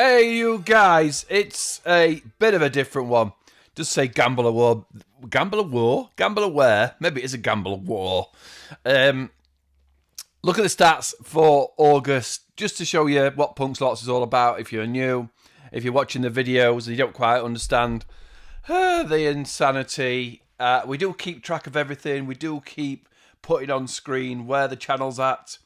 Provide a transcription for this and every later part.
Hey, you guys, it's a bit of a different one. Just say gamble war. Gamble war? Gamble aware? Maybe it is a gamble war. Look at the stats for August, just to show you what Punk Slots is all about if you're new. If you're watching the videos and you don't quite understand the insanity, we do keep track of everything. We do keep putting on screen where the channel's at.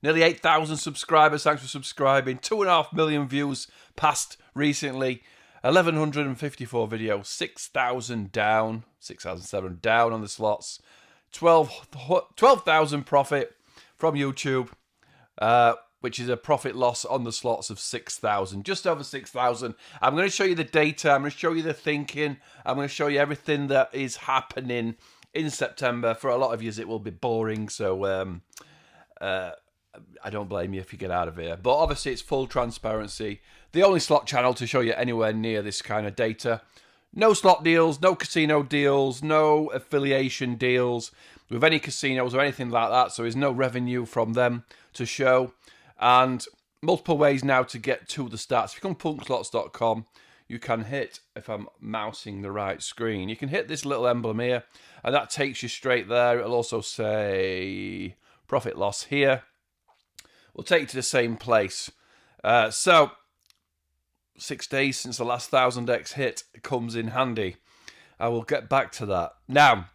Nearly 8,000 subscribers, thanks for subscribing. 2.5 million views passed recently. 1,154 videos, 6,000 down, 6,007 down on the slots. 12,000 profit from YouTube, which is a profit loss on the slots of 6,000, just over 6,000. I'm going to show you the data. I'm going to show you the thinking. I'm going to show you everything that is happening in September. For a lot of you, it will be boring, so I don't blame you if you get out of here. But obviously, it's full transparency. The only slot channel to show you anywhere near this kind of data. No slot deals, no casino deals, no affiliation deals with any casinos or anything like that. So there's no revenue from them to show. And multiple ways now to get to the stats. If you come punkslots.com, you can hit, if I'm mousing the right screen, you can hit this little emblem here. And that takes you straight there. It'll also say profit loss here. We'll take you to the same place. So, 6 days since the last 1000x hit comes in handy. I will get back to that. Now,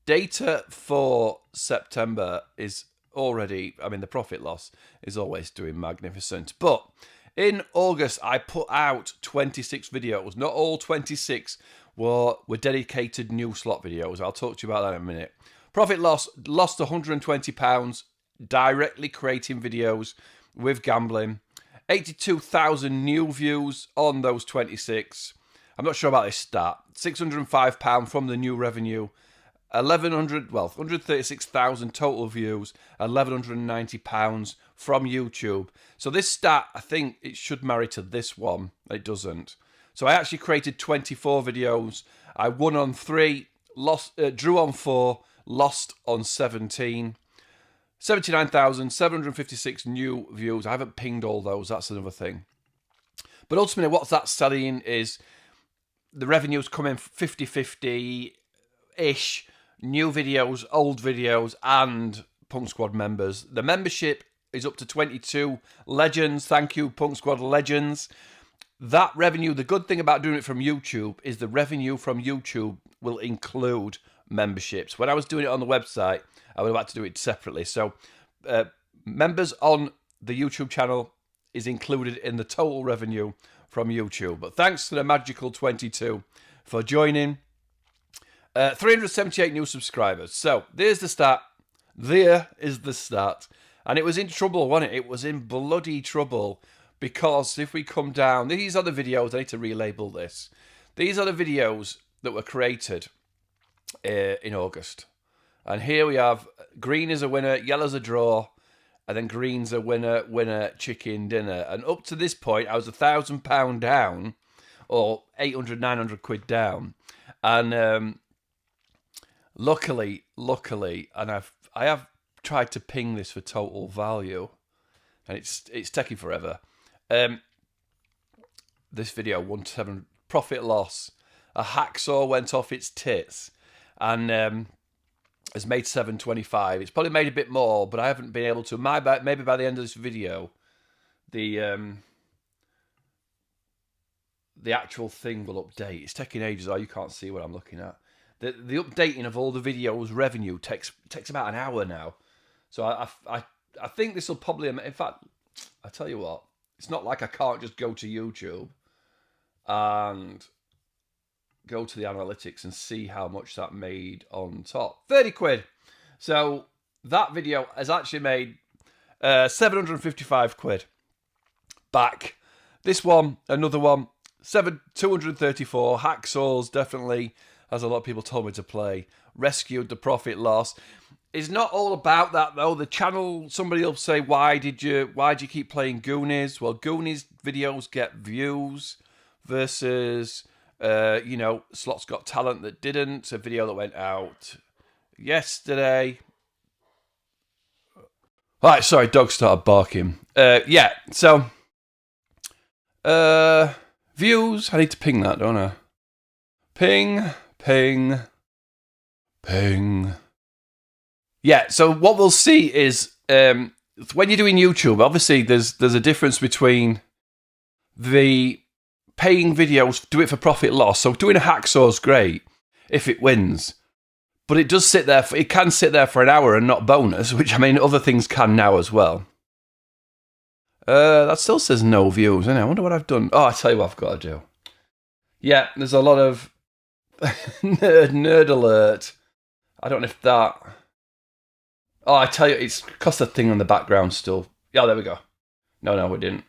data for September is already, the profit loss is always doing magnificent. But in August, I put out 26 videos. Not all 26 were dedicated new slot videos. I'll talk to you about that in a minute. Profit loss, lost £120. Directly creating videos with gambling. 82,000 new views on those 26. I'm not sure about this stat. £605 from the new revenue. 136,000 total views. £1,190 from YouTube. So this stat, I think it should marry to this one. It doesn't. So I actually created 24 videos. I won on 3, drew on 4, lost on 17. 79,756 new views. I haven't pinged all those. That's another thing. But ultimately, what's that selling is the revenues coming 50-50-ish. New videos, old videos, and Punk Squad members. The membership is up to 22 legends. Thank you, Punk Squad legends. That revenue, the good thing about doing it from YouTube is the revenue from YouTube will include memberships. When I was doing it on the website, I would have had to do it separately. So members on the YouTube channel is included in the total revenue from YouTube. But thanks to the magical 22 for joining. 378 new subscribers. So there's the stat. There is the stat. And it was in trouble, wasn't it? It was in bloody trouble. Because if we come down, these are the videos. I need to relabel this. These are the videos that were created in August. And here we have green is a winner, yellow's a draw, and then green's a winner, chicken dinner. And up to this point, I was £1,000 down, or 800, 900 quid down. And luckily, and I have tried to ping this for total value, and it's taking forever. This video, 1.7 profit loss. A hacksaw went off its tits, and has made 725. It's probably made a bit more, but I haven't been able to. Maybe by the end of this video, the actual thing will update. It's taking ages. Oh, you can't see what I'm looking at. The updating of all the videos revenue takes about an hour now. So I think this will probably. In fact, I tell you what. It's not like I can't just go to YouTube and go to the analytics and see how much that made on top. 30 quid. So that video has actually made 755 quid back. This one, another one, 234. Hacksaws definitely, as a lot of people told me to play, rescued the profit loss. It's not all about that though. The channel, somebody will say, why did you keep playing Goonies? Well, Goonies videos get views versus Slots Got Talent that didn't. A video that went out yesterday. Right, sorry, dog started barking. So Views. I need to ping that, don't I? Ping, ping, ping. Yeah, so what we'll see is when you're doing YouTube, obviously there's a difference between the paying videos, do it for profit loss. So doing a hacksaw is great if it wins. But it does sit there, it can sit there for an hour and not bonus, which I mean other things can now as well. That still says no views, innit? I wonder what I've done. Oh, I tell you what I've got to do. Yeah, there's a lot of nerd alert. I don't know if that... Oh, I tell you, it's cost the thing on the background still. Yeah, there we go. No, we didn't.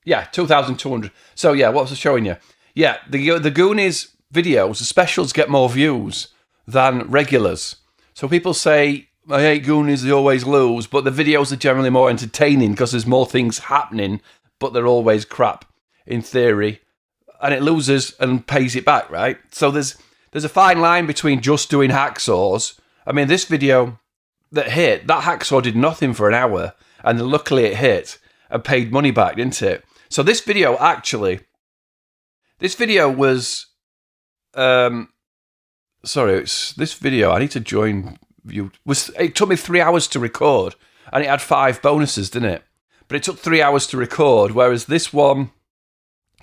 Yeah, 2,200. So yeah, what was I showing you? Yeah, the Goonies videos, the specials get more views than regulars. So people say, I hate Goonies, they always lose, but the videos are generally more entertaining because there's more things happening, but they're always crap, in theory. And it loses and pays it back, right? So there's a fine line between just doing hacksaws. I mean, this video that hit, that hacksaw did nothing for an hour, and then luckily it hit and paid money back, didn't it? So this video was... this video, I need to join view. It took me 3 hours to record, and it had 5 bonuses, didn't it? But it took 3 hours to record, whereas this one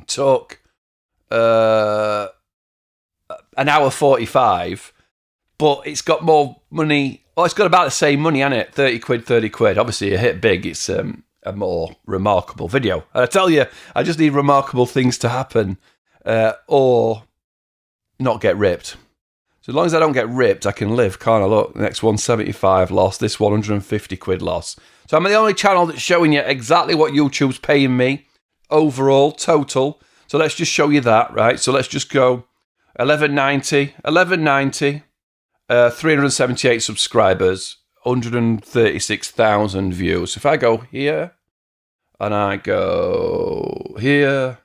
took an hour 45, but it's got more money. Well, it's got about the same money, hasn't it? 30 quid. Obviously, it hit big. It's a more remarkable video. And I tell you, I just need remarkable things to happen or not get ripped. So as long as I don't get ripped, I can live, can't I? Look, the next 175 loss, this 150 quid loss. So I'm the only channel that's showing you exactly what YouTube's paying me overall, total. So let's just show you that, right? So let's just go 1190, 378 subscribers, 136,000 views. If I go here, and I go here,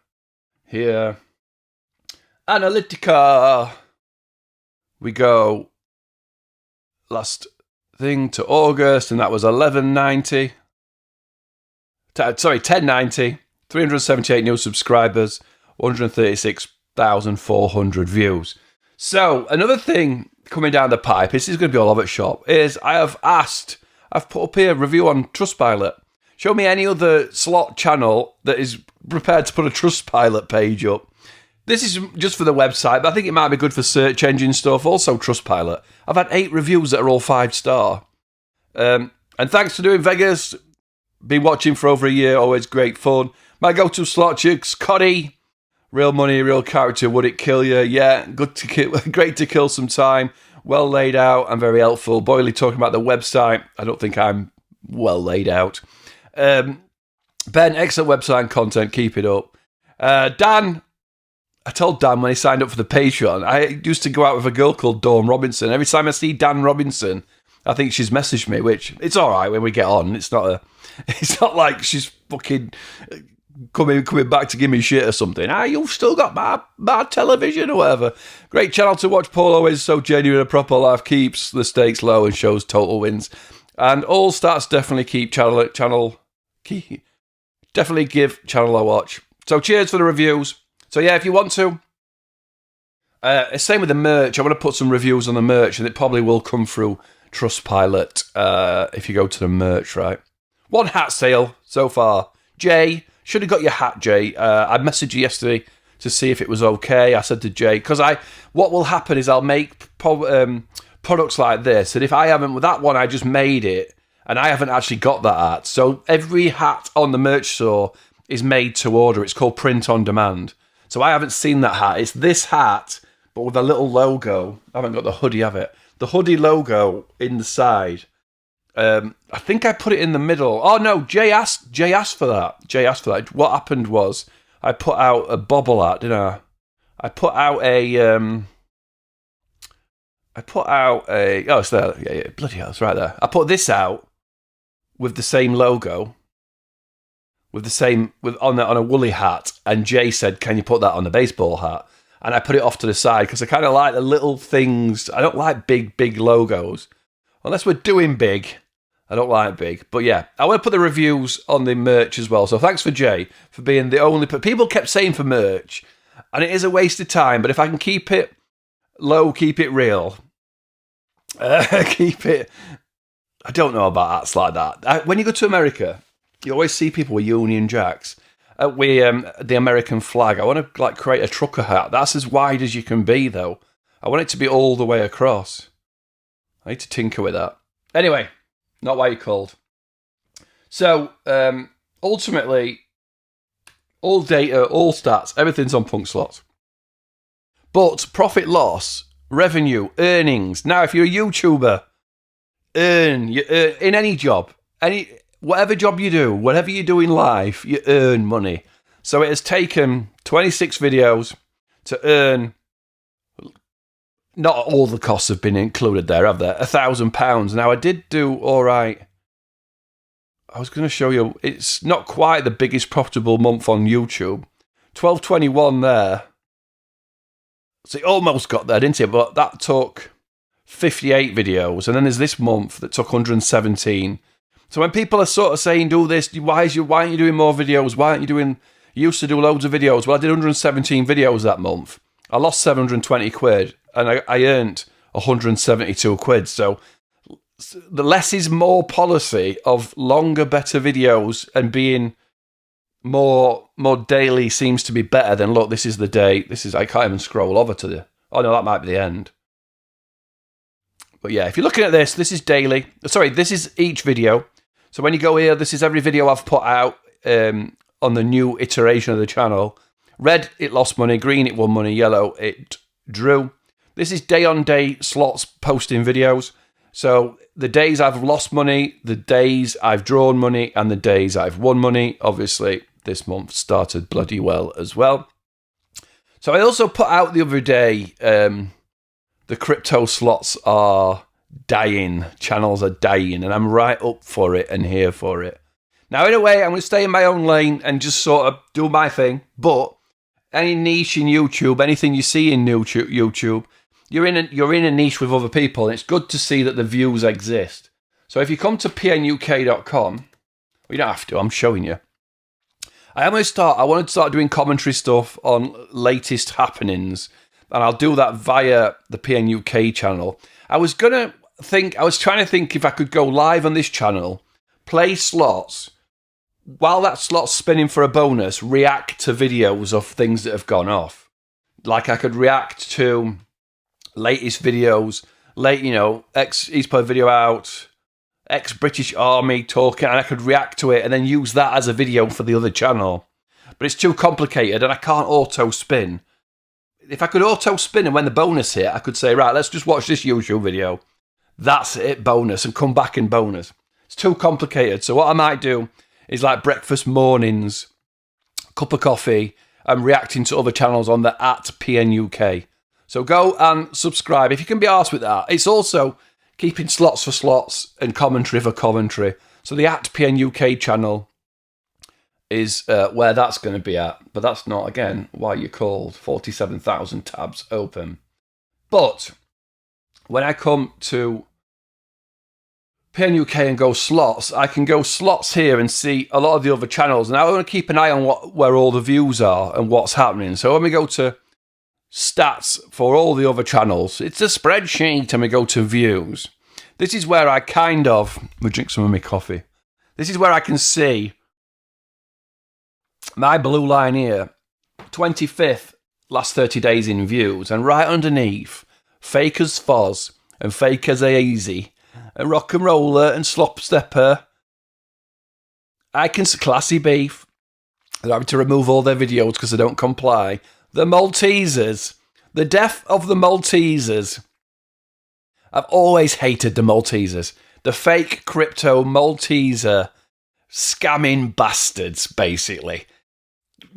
Analytica, we go last thing to August, and that was 1090, 378 new subscribers, 136,400 views. So another thing coming down the pipe, this is going to be all over the shop, is I've put up here a review on Trustpilot. Show me any other slot channel that is prepared to put a Trustpilot page up. This is just for the website, but I think it might be good for search engine stuff. Also Trustpilot. I've had 8 reviews that are all 5-star. And thanks for doing Vegas. Been watching for over a year, always great fun. My go-to slot chicks, Coddy. Real money, real character, would it kill you? Yeah, good to kill, great to kill some time. Well laid out and very helpful. Boyley talking about the website. I don't think I'm well laid out. Ben, excellent website and content. Keep it up. Dan, I told Dan when he signed up for the Patreon, I used to go out with a girl called Dawn Robinson. Every time I see Dan Robinson, I think she's messaged me, which it's all right when we get on. It's not like she's fucking coming back to give me shit or something. You've still got my television or whatever. Great channel to watch. Paul always so genuine and proper life, keeps the stakes low and shows total wins. And all stats definitely definitely give channel a watch. So cheers for the reviews. So yeah, if you want to, same with the merch. I want to put some reviews on the merch, and it probably will come through Trustpilot if you go to the merch, right? 1 hat sale so far. Jay, should have got your hat, Jay. I messaged you yesterday to see if it was okay. I said to Jay, because what will happen is I'll make products like this, and if I haven't, with that one, I just made it, and I haven't actually got that hat. So every hat on the merch store is made to order. It's called print on demand. So I haven't seen that hat. It's this hat, but with a little logo. I haven't got the hoodie of it. The hoodie logo in the side. I think I put it in the middle. Oh no, Jay asked for that. What happened was I put out a bobble hat, didn't I? I put out a oh, it's there. Yeah, bloody hell, it's right there. I put this out with the same logo, on a woolly hat, and Jay said, "Can you put that on the baseball hat?" And I put it off to the side because I kind of like the little things. I don't like big logos unless we're doing big. I don't like big. But yeah, I want to put the reviews on the merch as well. So thanks for Jay for being the only... People kept saying for merch, and it is a waste of time, but if I can keep it low, keep it real, keep it... I don't know about hats like that. When you go to America, you always see people with Union Jacks. With the American flag. I want to like create a trucker hat. That's as wide as you can be, though. I want it to be all the way across. I need to tinker with that. Anyway, not why you're called. So, ultimately, all data, all stats, everything's on Punk Slots. But profit, loss, revenue, earnings. Now, if you're a YouTuber, you earn in any job, whatever job you do, whatever you do in life, you earn money. So it has taken 26 videos to earn... Not all the costs have been included there, have there? £1,000. Now, I did do all right. I was going to show you, it's not quite the biggest profitable month on YouTube. 1221 there. So it almost got there, didn't it? But that took 58 videos. And then there's this month that took 117. So when people are sort of saying, do this, why aren't you doing more videos? Why aren't you doing... You used to do loads of videos. Well, I did 117 videos that month. I lost 720 quid. And I earned 172 quid. So the less is more policy of longer, better videos and being more daily seems to be better than, look, this is the day. I can't even scroll over to the... Oh, no, that might be the end. But yeah, if you're looking at this is daily. Sorry, this is each video. So when you go here, this is every video I've put out on the new iteration of the channel. Red, it lost money. Green, it won money. Yellow, it drew. This is day-on-day slots posting videos. So the days I've lost money, the days I've drawn money, and the days I've won money. Obviously, this month started bloody well as well. So I also put out the other day, the crypto slots are dying. Channels are dying, and I'm right up for it and here for it. Now, in a way, I'm going to stay in my own lane and just sort of do my thing. But any niche in YouTube, anything you see in YouTube, you're in a niche with other people, and it's good to see that the views exist. So if you come to PNUK.com, well, you don't have to, I'm showing you. I want to start doing commentary stuff on latest happenings, and I'll do that via the PNUK channel. I was trying to think if I could go live on this channel, play slots, while that slot's spinning for a bonus, react to videos of things that have gone off. Like I could react to latest videos, he's put a video out, ex-British Army talking, and I could react to it and then use that as a video for the other channel. But it's too complicated and I can't auto-spin. If I could auto-spin and when the bonus hit, I could say, right, let's just watch this YouTube video. That's it, bonus, and come back in bonus. It's too complicated. So what I might do is like breakfast mornings, cup of coffee, and reacting to other channels on the @PNUK. So go and subscribe if you can be arsed with that. It's also keeping slots for slots and commentary for commentary. So the @PNUK channel is where that's going to be at. But that's not, again, why you're called 47,000 tabs open. But when I come to PNUK and go slots, I can go slots here and see a lot of the other channels. And I want to keep an eye on where all the views are and what's happening. So when we go to stats for all the other channels, it's a spreadsheet, and we go to views. This is where I we drink some of my coffee. This is where I can see my blue line here, 25th, last 30 days in views, and right underneath, Fakers Foz and Fakers Easy and Rock and Roller and Slop Stepper. I can see Classy Beef. They're having to remove all their videos because they don't comply. The Maltesers. The death of the Maltesers. I've always hated the Maltesers. The fake crypto Malteser scamming bastards, basically.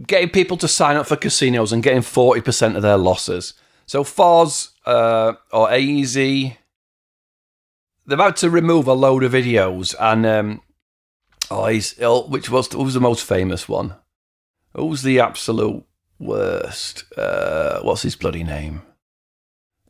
Getting people to sign up for casinos and getting 40% of their losses. So Foz or Easy, they're about to remove a load of videos, and who was the most famous one? Who's the absolute worst? What's his bloody name?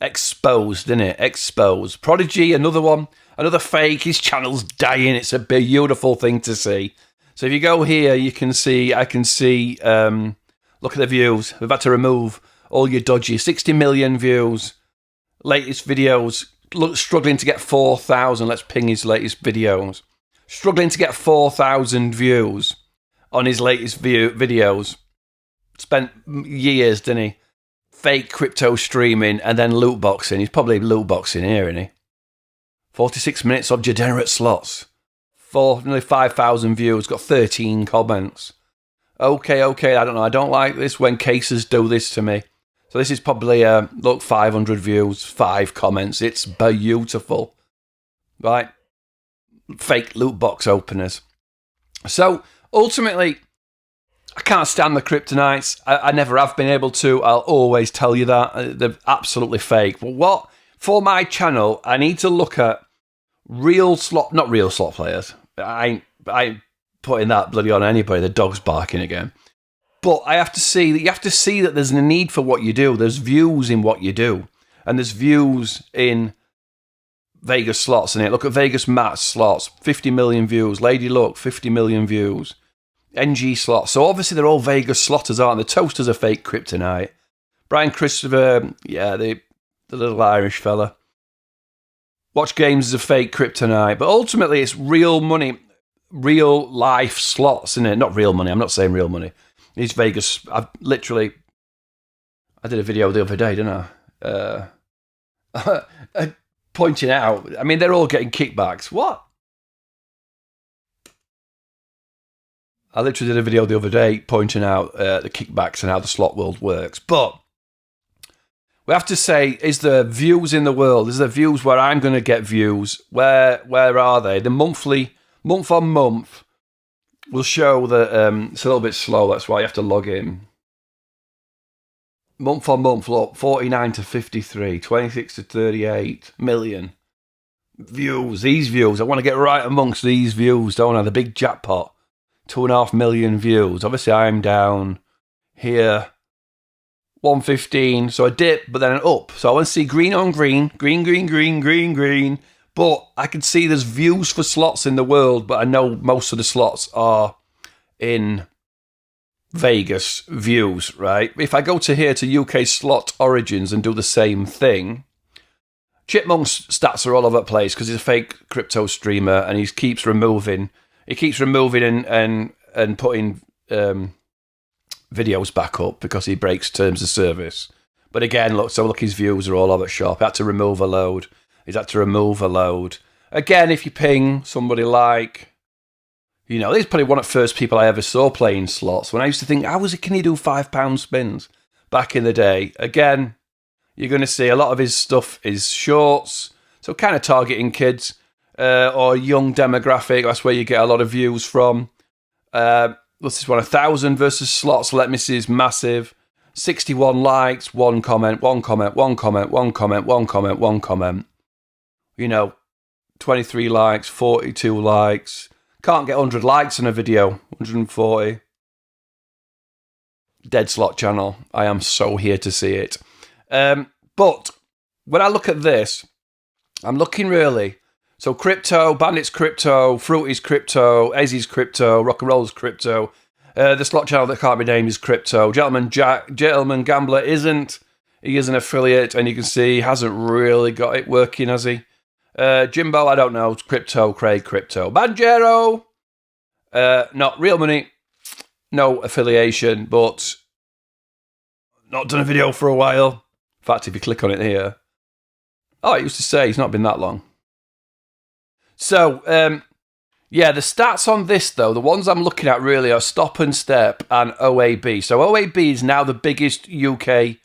Exposed, isn't it? Exposed. Prodigy, another one. Another fake. His channel's dying. It's a beautiful thing to see. So if you go here, you can see, I can see, look at the views. We've had to remove all your dodgy 60 million views. Latest videos, struggling to get 4,000. Let's ping his latest videos. Struggling to get 4,000 views on his latest videos. Spent years, didn't he? Fake crypto streaming and then loot boxing. He's probably loot boxing here, isn't he? 46 minutes of degenerate slots. Nearly 5,000 views, got 13 comments. Okay, I don't know. I don't like this when cases do this to me. So this is probably, look, 500 views, 5 comments. It's beautiful. Right? Fake loot box openers. So, ultimately, I can't stand the kryptonites. I never have been able to. I'll always tell you that. They're absolutely fake. But what, for my channel, I need to look at not real slot players. I ain't putting that bloody on anybody. The dog's barking again. But I have to see that you have to see that there's a need for what you do. There's views in what you do. And there's views in Vegas slots in it. Look at Vegas Matt slots. 50 million views. Lady Luck, 50 million views. NG slots. So obviously they're all Vegas slotters, aren't they? Toaster's a fake kryptonite. Brian Christopher, yeah, the little Irish fella. Watch Games is a fake kryptonite. But ultimately it's real money, real life slots, isn't it? Not real money. I'm not saying real money. These Vegas, I did a video the other day, didn't I? Pointing out, I mean, they're all getting kickbacks. What? I literally did a video the other day pointing out the kickbacks and how the slot world works. But we have to say, is there views in the world? Is there views where I'm going to get views? Where are they? The month on month will show that it's a little bit slow. That's why you have to log in. Month on month, look, 49 to 53, 26 to 38 million views. These views, I want to get right amongst these views, don't I? The big jackpot. 2.5 million views. Obviously, I'm down here. 115. So a dip, but then an up. So I want to see green on green. Green. But I can see there's views for slots in the world, but I know most of the slots are in Vegas views, right? If I go to here to UK Slot Origins and do the same thing, Chipmunk's stats are all over the place because he's a fake crypto streamer and he keeps removing and putting videos back up because he breaks terms of service. But again, look, his views are all over the shop. He had to remove a load. He's had to remove a load. Again, if you ping somebody like, you know, he's probably one of the first people I ever saw playing slots. When I used to think, can he do £5 spins back in the day? Again, you're going to see a lot of his stuff is shorts, so kind of targeting kids or young demographic. That's where you get a lot of views from. What's this one? 1,000 versus slots. Let me see, is massive. 61 likes, one comment. You know, 23 likes, 42 likes. Can't get 100 likes on a video. 140. Dead slot channel. I am so here to see it. But when I look at this, I'm looking really. So crypto, Bandit's crypto, Fruity's crypto, Ezzy's crypto, Rock and Roll's crypto. The slot channel that can't be named is crypto. Gentleman Gambler isn't. He is an affiliate, and you can see he hasn't really got it working, has he? Jimbo, I don't know. Crypto, Craig, crypto. Banjero, not real money. No affiliation, but not done a video for a while. In fact, if you click on it here, it used to say it's not been that long. So, yeah, the stats on this, though, the ones I'm looking at really are Stop and Step and OAB. So OAB is now the biggest UK,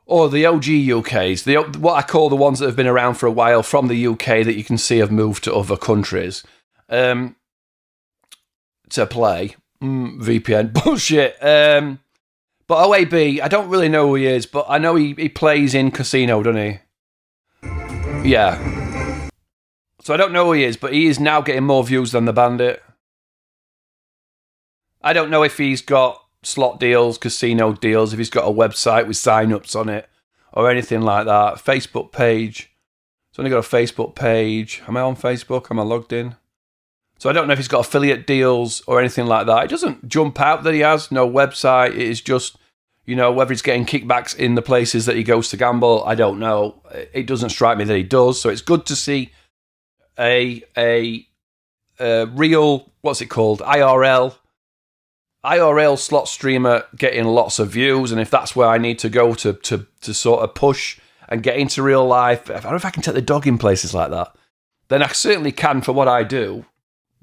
or the OG UKs, what I call the ones that have been around for a while from the UK that you can see have moved to other countries to play. VPN bullshit. But OAB, I don't really know who he is, but I know he plays in casino, doesn't he? Yeah. So I don't know who he is, but he is now getting more views than the Bandit. I don't know if he's got slot deals, casino deals, if he's got a website with sign-ups on it, or anything like that. Facebook page. It's only got a Facebook page. Am I on Facebook? Am I logged in? So I don't know if he's got affiliate deals or anything like that. It doesn't jump out that he has no website. It is just, whether he's getting kickbacks in the places that he goes to gamble, I don't know. It doesn't strike me that he does. So it's good to see a real, what's it called, IRL slot streamer getting lots of views. And if that's where I need to go to sort of push and get into real life, I don't know if I can take the dog in places like that, then I certainly can for what I do.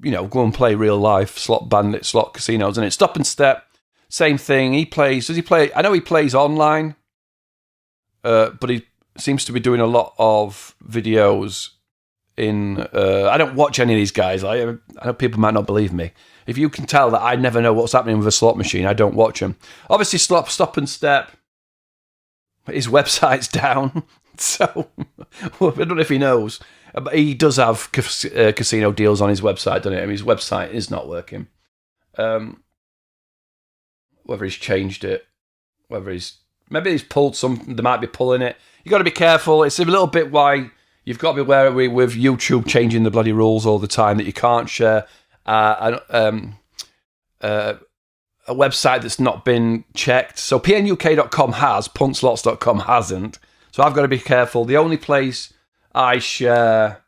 Go and play real life slot bandit, slot casinos, and it's Stop and Step. Same thing. Does he play? I know he plays online, but he seems to be doing a lot of videos in. I don't watch any of these guys. I know people might not believe me. If you can tell that I never know what's happening with a slot machine, I don't watch them. Obviously, Stop and Step. His website's down, so I don't know if he knows. But he does have casino deals on his website, doesn't he? I mean, his website is not working. Whether he's changed it, maybe he's pulled some. They might be pulling it. You got to be careful. It's a little bit why you've got to be wary with YouTube changing the bloody rules all the time, that you can't share a website that's not been checked. So PNUK.com has, punkslots.com hasn't. So I've got to be careful. The only place I share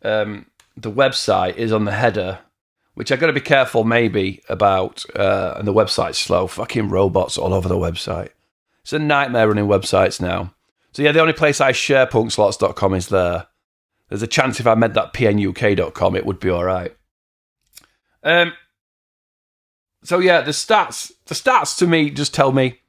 the website is on the header, which I've got to be careful maybe about, and the website's slow. Fucking robots all over the website. It's a nightmare running websites now. So yeah, the only place I share punkslots.com is there. There's a chance if I made that PNUK.com, it would be all right. So yeah, the stats to me just tell me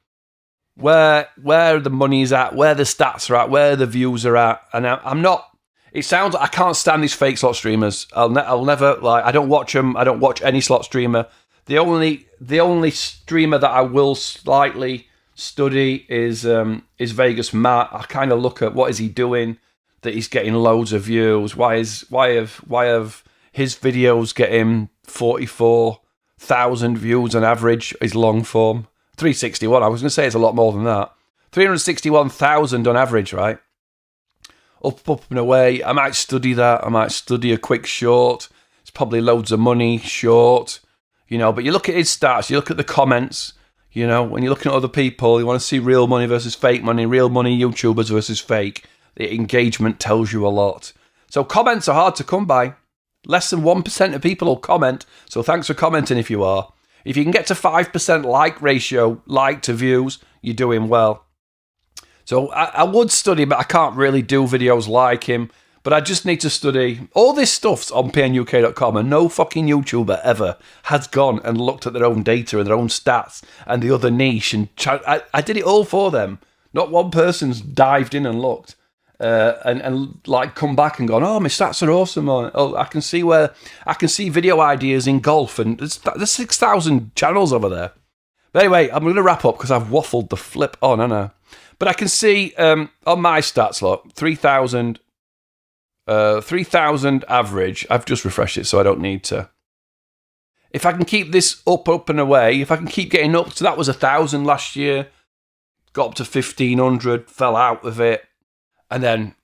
where the money's at, where the stats are at, where the views are at, and I'm not. It sounds like I can't stand these fake slot streamers. I'll never I don't watch them. I don't watch any slot streamer. The only streamer that I will slightly study is Vegas Matt. I kind of look at what is he doing that he's getting loads of views. Why have his videos getting 44,000 views on average? His long form 361. I was going to say it's a lot more than that. 361,000 on average, right? Up and away. I might study that. I might study a quick short. It's probably loads of money short, But you look at his stats. You look at the comments. When you're looking at other people, you want to see real money versus fake money. Real money YouTubers versus fake. The engagement tells you a lot. So comments are hard to come by. Less than 1% of people will comment. So thanks for commenting if you are. If you can get to 5% like ratio, like to views, you're doing well. So I would study, but I can't really do videos like him. But I just need to study. All this stuff's on PNUK.com, and no fucking YouTuber ever has gone and looked at their own data and their own stats and the other niche. And I did it all for them. Not one person's dived in and looked. And come back and gone, oh, my stats are awesome. I can see video ideas in golf, and there's 6,000 channels over there. But anyway, I'm going to wrap up because I've waffled the flip on, haven't I? But I can see on my stats, look, 3,000 average. I've just refreshed it, so I don't need to. If I can keep this up and away, if I can keep getting up, so that was 1,000 last year, got up to 1,500, fell out of it, and then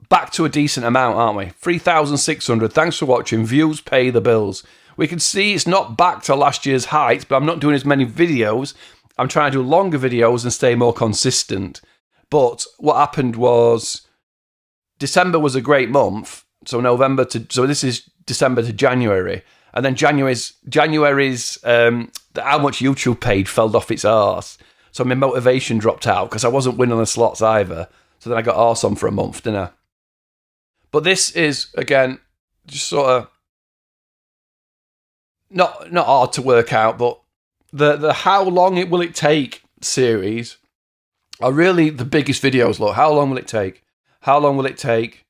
back to a decent amount, aren't we? 3,600. Thanks for watching. Views pay the bills. We can see it's not back to last year's heights, but I'm not doing as many videos. I'm trying to do longer videos and stay more consistent. But what happened was December was a great month. So this is December to January. And then January's how much YouTube paid fell off its arse. So my motivation dropped out because I wasn't winning the slots either. So then I got arse on for a month, didn't I? But this is, again, just sort of not hard to work out, but the how long it will it take series are really the biggest videos. Look, how long will it take? How long will it take?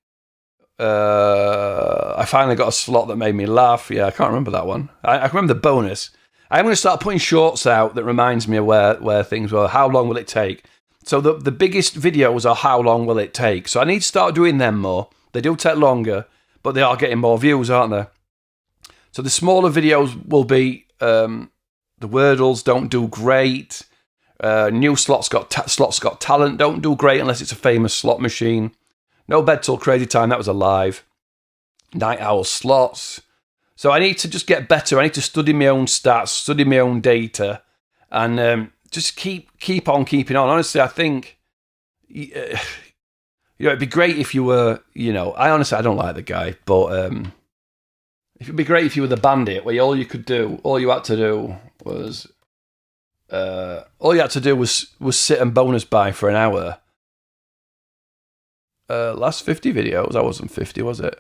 I finally got a slot that made me laugh. Yeah, I can't remember that one. I can remember the bonus. I'm going to start putting shorts out that reminds me of where things were. How long will it take? So the biggest videos are how long will it take? So I need to start doing them more. They do take longer, but they are getting more views, aren't they? So the smaller videos will be the Wordles don't do great. New slots got talent. Don't do great unless it's a famous slot machine. No bed till crazy time. That was a live. Night owl slots. So I need to just get better. I need to study my own stats, study my own data, and just keep on keeping on. Honestly, I think it'd be great if you were. I don't like the guy, but it'd be great if you were the bandit, where all you had to do was sit and bonus buy for an hour. Last 50 videos, I wasn't 50, was it?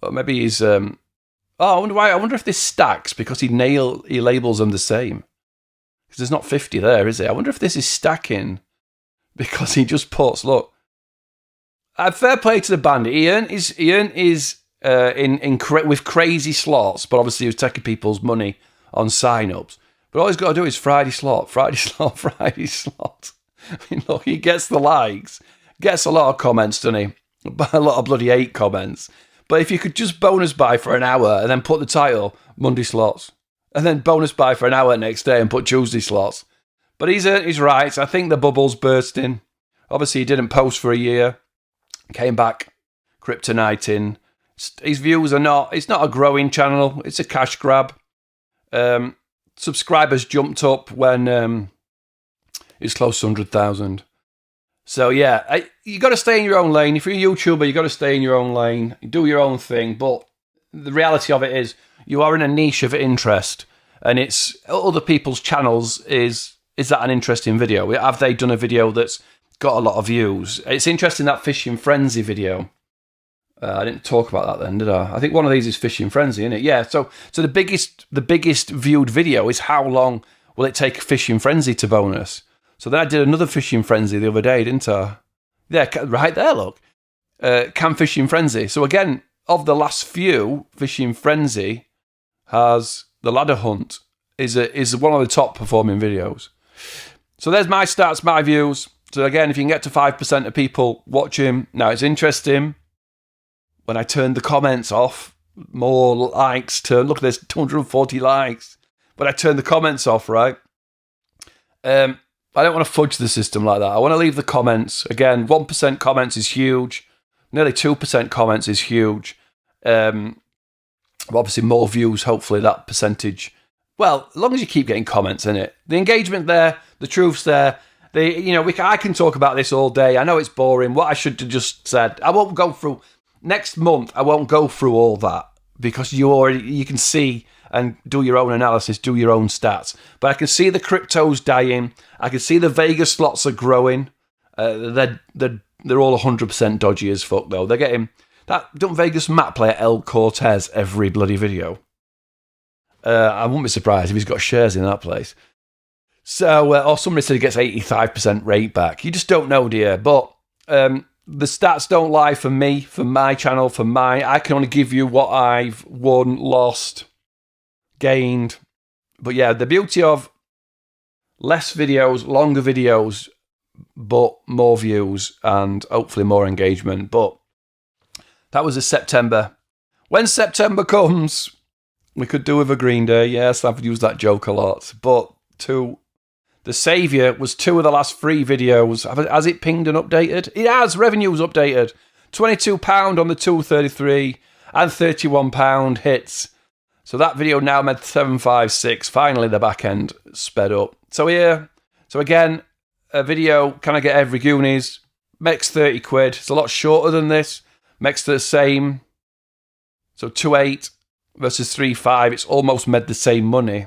Or maybe he's. I wonder why. I wonder if this stacks because he labels them the same. Because there's not 50 there, is it? I wonder if this is stacking because he just puts. Look, fair play to the bandit. Ian is with crazy slots, but obviously he was taking people's money on sign-ups. But all he's got to do is Friday slot. I mean, look, he gets the likes, gets a lot of comments, doesn't he? A lot of bloody hate comments. But if you could just bonus buy for an hour and then put the title Monday slots, and then bonus buy for an hour next day and put Tuesday slots. But he's earned his rights. I think the bubble's bursting. Obviously, he didn't post for a year. Came back, kryptoniting. His views are not. It's not a growing channel. It's a cash grab. Subscribers jumped up when it's close to 100,000. So yeah, you got to stay in your own lane. If you're a YouTuber, you got to stay in your own lane. Do your own thing. But the reality of it is, you are in a niche of interest, and it's other people's channels. Is that an interesting video? Have they done a video that's got a lot of views? It's interesting, that Fishing Frenzy video. I didn't talk about that then, did I? I think one of these is Fishing Frenzy, isn't it? Yeah. So the biggest viewed video is how long will it take Fishing Frenzy to bonus? So then I did another Fishing Frenzy the other day, didn't I? Yeah, right there, look. Can Fishing Frenzy. So again, of the last few, Fishing Frenzy has the ladder hunt is one of the top performing videos. So there's my stats, my views. So again, if you can get to 5% of people watching, now it's interesting. When I turned the comments off, more likes look, there's 240 likes. But I turned the comments off, right? I don't want to fudge the system like that. I want to leave the comments. Again, 1% comments is huge. Nearly 2% comments is huge. Obviously, more views, hopefully that percentage. Well, as long as you keep getting comments in it. The engagement there, the truth's there. I can talk about this all day. I know it's boring. What I should have just said, I won't go through. Next month, I won't go through all that because you can see and do your own analysis, do your own stats. But I can see the cryptos dying. I can see the Vegas slots are growing. They're all 100% dodgy as fuck, though. They're getting that. Don't Vegas Matt play at El Cortez every bloody video? I wouldn't be surprised if he's got shares in that place. So, or somebody said he gets 85% rate back. You just don't know, dear. But the stats don't lie for me, for my channel, I can only give you what I've won, lost, gained. But yeah, the beauty of less videos, longer videos, but more views and hopefully more engagement. But that was a September. When September comes, we could do with a Green Day. Yes, I've used that joke a lot. But the Saviour was 2 of the last 3 videos. Has it pinged and updated? It has. Revenue's updated. £22 on the 233 and £31 hits. So that video now made 756. Finally, the back end sped up. So here, again, a video, can I get every Goonies? Makes 30 quid. It's a lot shorter than this. Makes the same. So 2.8 versus 3.5. It's almost made the same money.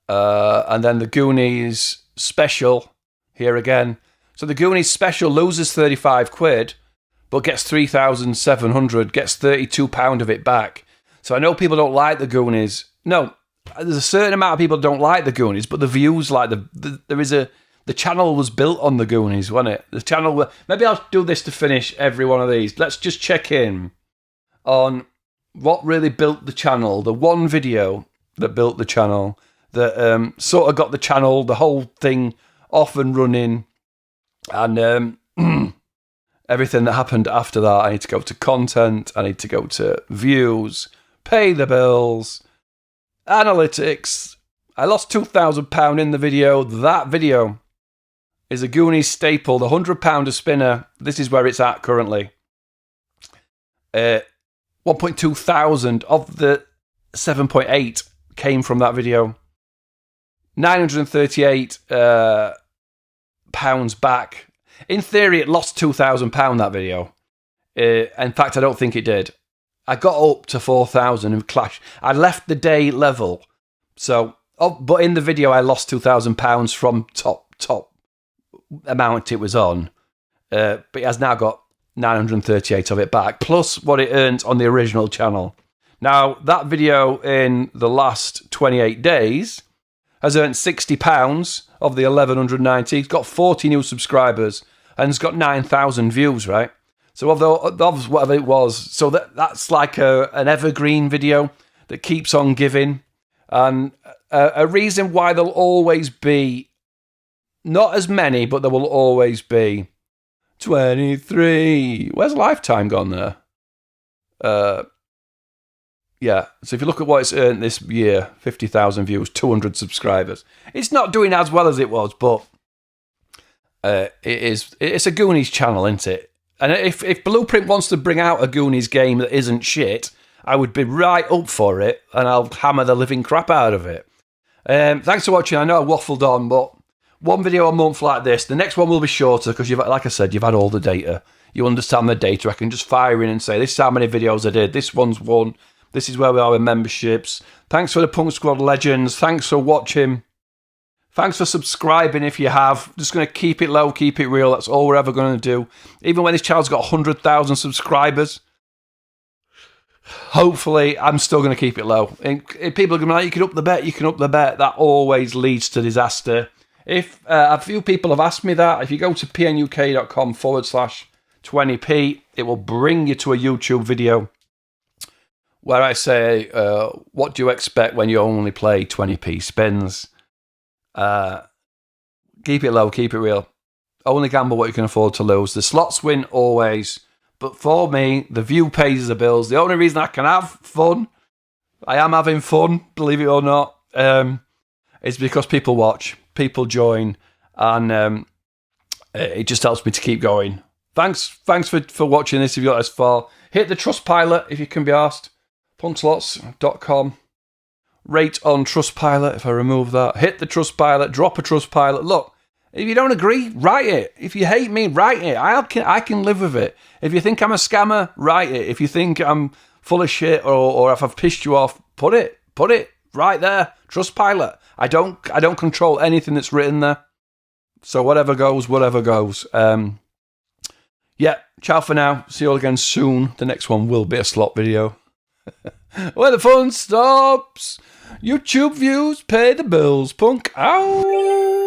And then the Goonies special here again. So the Goonies special loses 35 quid, but gets 3,700, gets £32 of it back. So I know people don't like the Goonies. No, there's a certain amount of people don't like the Goonies, but the views like the channel was built on the Goonies, wasn't it? The channel. Maybe I'll do this to finish every one of these. Let's just check in on what really built the channel. The one video that built the channel, that sort of got the channel, the whole thing off and running, and everything that happened after that. I need to go to content. I need to go to views, pay the bills, analytics, I lost £2,000 in the video. That video is a Goonies staple, the £100 spinner. This is where it's at currently. 1.2 thousand of the 7.8 came from that video. 938 pounds back. In theory, it lost £2,000, that video. In fact, I don't think it did. I got up to 4,000 and clashed. I left the day level. So, but in the video, I lost £2,000 from top amount it was on. But it has now got 938 of it back, plus what it earned on the original channel. Now, that video in the last 28 days has earned £60 of the 1,190. It's got 40 new subscribers and it's got 9,000 views, right? So of whatever it was, so that's like an evergreen video that keeps on giving. And a reason why there'll always be, not as many, but there will always be 23. Where's Lifetime gone there? Yeah, so if you look at what it's earned this year, 50,000 views, 200 subscribers. It's not doing as well as it was, but it's a Goonies channel, isn't it? And if Blueprint wants to bring out a Goonies game that isn't shit, I would be right up for it, and I'll hammer the living crap out of it. Thanks for watching. I know I waffled on, but one video a month like this. The next one will be shorter because, like I said, you've had all the data. You understand the data. I can just fire in and say, this is how many videos I did. This one's one. This is where we are with memberships. Thanks for the Punk Squad Legends. Thanks for watching. Thanks for subscribing if you have. Just going to keep it low, keep it real. That's all we're ever going to do. Even when this channel's got 100,000 subscribers, hopefully I'm still going to keep it low. And people are going to be like, you can up the bet, you can up the bet. That always leads to disaster. If a few people have asked me that, if you go to pnuk.com/20p, it will bring you to a YouTube video where I say, what do you expect when you only play 20p spins? Keep it low, keep it real. Only gamble what you can afford to lose. The slots win always. But for me, the view pays the bills. The only reason I can have fun, I am having fun, believe it or not, is because people watch, people join, and it just helps me to keep going. Thanks for watching this if you got this far. Hit the Trustpilot if you can be asked. punkslots.com. Rate on Trustpilot if I remove that. Hit the Trustpilot, drop a Trustpilot. Look, if you don't agree, write it. If you hate me, write it. I can live with it. If you think I'm a scammer, write it. If you think I'm full of shit or if I've pissed you off, put it right there. Trustpilot. I don't control anything that's written there. So whatever goes. Yeah, ciao for now. See you all again soon. The next one will be a slot video. Where the fun stops. YouTube views pay the bills. Punk out.